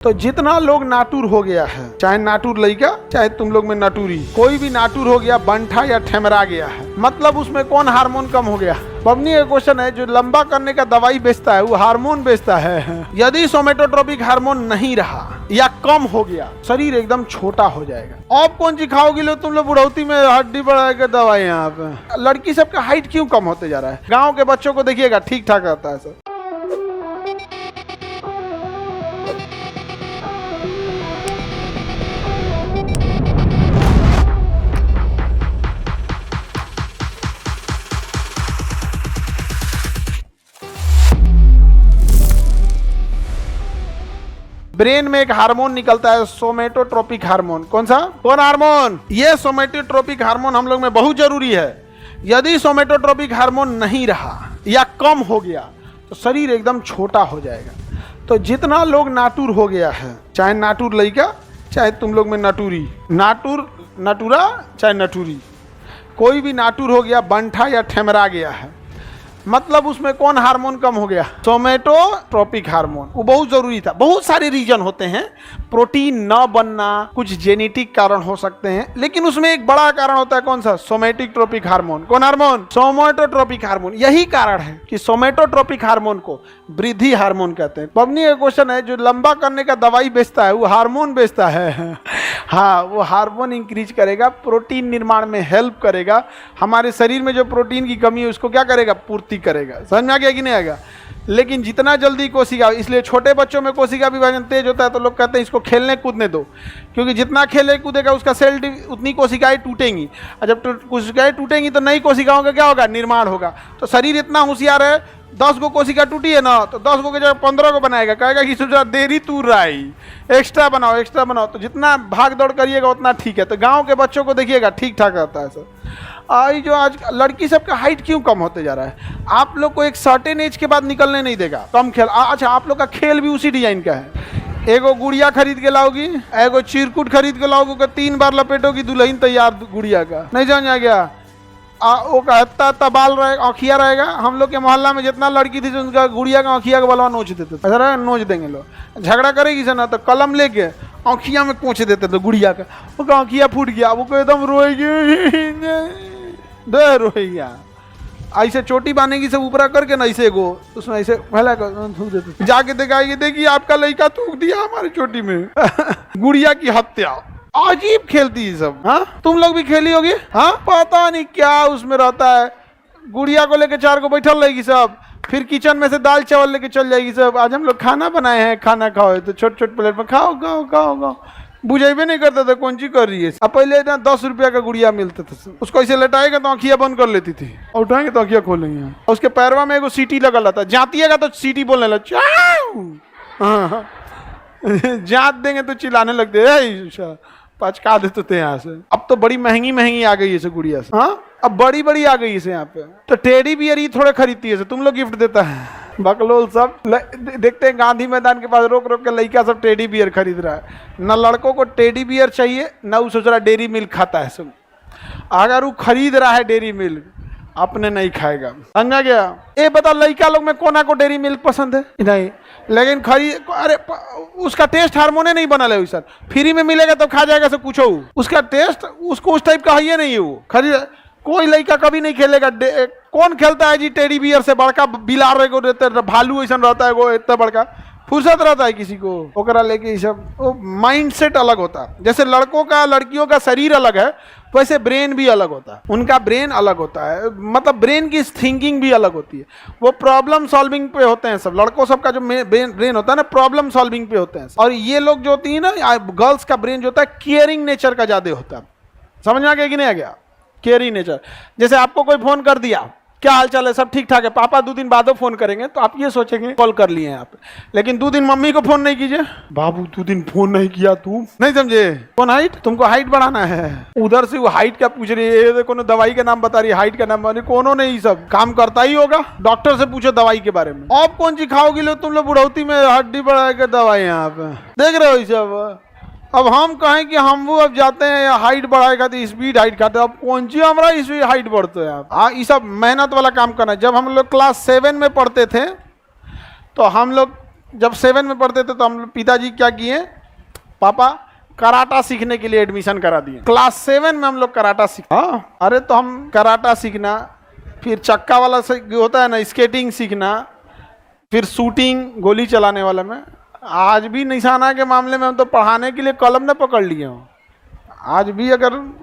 तो जितना लोग नाटुर हो गया है, चाहे नाटुर लड़का चाहे तुम लोग में नाटुरी, कोई भी नाटुर हो गया, बंठा या ठेमरा गया है, मतलब उसमें कौन हार्मोन कम हो गया। बबनी एक क्वेश्चन है, जो लंबा करने का दवाई बेचता है वो हार्मोन बेचता है। यदि सोमेटोट्रोपिक हार्मोन नहीं रहा या कम हो गया, शरीर एकदम छोटा हो जाएगा। अब कौन सी खाओगी लो तुम लोग बुढ़ौती में हड्डी बढ़ा के दवाई। यहाँ पे लड़की सबका हाइट क्यों कम होते जा रहा है। गाँव के बच्चों को देखिएगा ठीक ठाक रहता है सब। ब्रेन में एक हार्मोन निकलता है, सोमेटोट्रोपिक हार्मोन। कौन सा? कौन हार्मोन? ये सोमेटोट्रोपिक हार्मोन हम लोग में बहुत जरूरी है। यदि सोमेटोट्रोपिक हार्मोन नहीं रहा या कम हो गया तो शरीर एकदम छोटा हो जाएगा। तो जितना लोग नाटुर हो गया है, चाहे नाटुर लड़का चाहे तुम लोग में नाटुरी, नाटुरा चाहे नटुरी, कोई भी नाटुर हो गया, बंठा या ठेमरा गया है, मतलब उसमें कौन हार्मोन कम हो गया? सोमेटोट्रोपिक हार्मोन। वो बहुत जरूरी था। बहुत सारे रीजन होते हैं, प्रोटीन न बनना, कुछ जेनेटिक कारण हो सकते हैं, लेकिन उसमें एक बड़ा कारण होता है। कौन सा? सोमेटोट्रोपिक हार्मोन। कौन हार्मोन? सोमेटोट्रोपिक हार्मोन। यही कारण है कि सोमेटोट्रोपिक हार्मोन को वृद्धि हार्मोन कहते हैं। बबनी एक क्वेश्चन है, जो लंबा करने का दवाई बेचता है वो हार्मोन बेचता है। हाँ, वो हार्मोन इंक्रीज करेगा, प्रोटीन निर्माण में हेल्प करेगा, हमारे शरीर में जो प्रोटीन की कमी है उसको क्या करेगा? पूर्ति करेगा। समझ में आ गया कि नहीं आएगा? लेकिन जितना जल्दी कोशिका, इसलिए छोटे बच्चों में कोशिका विभाजन तेज होता है तो लोग कहते हैं इसको खेलने कूदने दो, क्योंकि जितना खेले कूदेगा उसका सेल उतनी कोशिकाएं टूटेंगी, और जब कोशिकाएं टूटेंगी तो नई कोशिकाओं का क्या होगा? निर्माण होगा। तो शरीर इतना होशियार है, 10 गो कोशिका टूटी है ना, तो 10 गो के जगह 15 को बनाएगा, कहेगा कि सोचा देरी तूर रहा है, एक्स्ट्रा बनाओ। तो जितना भाग दौड़ करिएगा उतना ठीक है। तो गांव के बच्चों को देखिएगा ठीक ठाक रहता है सर। आई जो आज लड़की सबका हाइट क्यों कम होते जा रहा है? आप लोग को एक सर्टेन एज के बाद निकलने नहीं देगा, कम खेल। अच्छा, आप लोग का खेल भी उसी डिजाइन का है। एगो गुड़िया खरीद के लाओगी, एगो चिरकुट खरीद के लाओगी, 3 बार लपेटोगी, दुल्हन तैयार गुड़िया का। नहीं समझ आ गया? वो कहता बाल रहेगा, आँखिया रहेगा। हम लोग के मोहल्ला में जितना लड़की थी उनका गुड़िया का आँखिया का बलवा नोच देते थे। ऐसा नोच देंगे लोग, झगड़ा करेगी से ना तो कलम लेके आँखिया में कोच देते थे गुड़िया का। वो आँखिया फूट गया, वो एकदम रोएगी, रोएगा। ऐसे चोटी बांधेगी सब ऊपरा करके ना, ऐसे गो उसमें ऐसे फैला कर थूक देते। जाके दिखाएगी, देखिए आपका लड़का थूक दिया हमारी चोटी में। गुड़िया की हत्या। अजीब खेलती है सब। हाँ, तुम लोग भी खेली होगी। हाँ, पता नहीं क्या उसमें रहता है। गुड़िया को लेके 4 को बैठल रहेगी सब, फिर किचन में से दाल चावल लेके चल जाएगी सब। आज हम लोग खाना बनाए हैं, खाना खाओ, तो छोट छोट प्लेट में खाओ। बुझेबे नहीं करता था कौन सी कर रही है। अब पहले ना 10 रुपया का गुड़िया मिलता था, उसको ऐसे लटाएगा तो आँखियाँ बंद कर लेती थी, और उठाएंगे तो आँखियाँ खोलेंगे। उसके पैरवा में एगो सीटी लगा रहता, जातिएगा तो सीटी बोलने लगा। हाँ, जात देंगे तो चिल्लाने लगते, पचका देते थे यहाँ से। अब तो बड़ी महंगी आ गई है गुड़िया से। हाँ, अब बड़ी आ गई है यहाँ पे। तो टेडी बियर ही थोड़े खरीदती है, तुम लोग गिफ्ट देता है। बकलोल सब देखते हैं गांधी मैदान के पास रोक के लड़का सब टेडी बियर खरीद रहा है। न लड़कों को टेडी बियर चाहिए, न वो सोच रहा डेरी मिल्क खाता है सब। अगर वो खरीद रहा है डेरी मिल्क, अपने नहीं खाएगा। समझा गया? ये बता, लड़का लोग में कोना को डेरी मिल्क पसंद है? नहीं, लेकिन खरीद, अरे उसका टेस्ट हार्मोने नहीं बना है सर। फ्री में मिलेगा तो खा जाएगा सब कुछ। उसका टेस्ट उसको उस टाइप का है नहीं। वो खरीद, कोई लड़का कभी नहीं खेलेगा। कौन खेलता है जी टेडी बियर से? बड़का बिलार रहते, भालू ऐसा रहता है, वो इतना बड़का फुर्सत रहता है किसी को ओकरा लेके। सब वो माइंड सेट अलग होता है। जैसे लड़कों का लड़कियों का शरीर अलग है, वैसे ब्रेन भी अलग होता है। उनका ब्रेन अलग होता है, मतलब ब्रेन की थिंकिंग भी अलग होती है। वो प्रॉब्लम सॉल्विंग पे होते हैं सब। लड़कों सबका जो ब्रेन होता है ना, प्रॉब्लम सॉल्विंग पे होते हैं। और ये लोग जो होती है ना, गर्ल्स का ब्रेन जो होता है केयरिंग नेचर का ज्यादा होता है। समझ में आ गया कि नहीं आ गया? Caring nature. जैसे आपको कोई फोन कर दिया, क्या हाल चाल है, सब ठीक ठाक है, पापा 2 दिन बाद फोन करेंगे, तो आप ये सोचेंगे कॉल कर लिए हैं आप। लेकिन 2 दिन मम्मी को फोन नहीं कीजिए, बाबू 2 दिन फोन नहीं किया तू, नहीं समझे? कौन हाइट? तुमको हाइट बढ़ाना है। उधर से वो हाइट का पूछ रही है, कोनो दवाई का नाम बता रही है, हाइट का नाम बता। कोनो नहीं, सब काम करता ही होगा। डॉक्टर से पूछो दवाई के बारे में। अब कौन सी खाओगी लो तुम लोग बुढ़ौती में हड्डी बढ़ा के दवाई। यहाँ पे देख रहे हो सब। अब हम कहें कि हम वो अब जाते हैं हाइट बढ़ाएगा तो स्पीड हाइट खाते हैं। अब कौन सी हमारा स्पीड हाइट बढ़ते हैं। हाँ, ये सब मेहनत वाला काम करना है। जब हम लोग क्लास 7 में पढ़ते थे तो हम लोग जब 7 में पढ़ते थे तो हम पिताजी क्या किए, पापा कराटा सीखने के लिए एडमिशन करा दिए। क्लास 7 में हम लोग कराटा सीखा। अरे तो हम कराटा सीखना, फिर चक्का वाला होता है ना स्केटिंग सीखना, फिर शूटिंग गोली चलाने वाला में। आज भी निशाना के मामले में हम तो पढ़ाने के लिए कलम न पकड़ लिए हूँ। आज भी अगर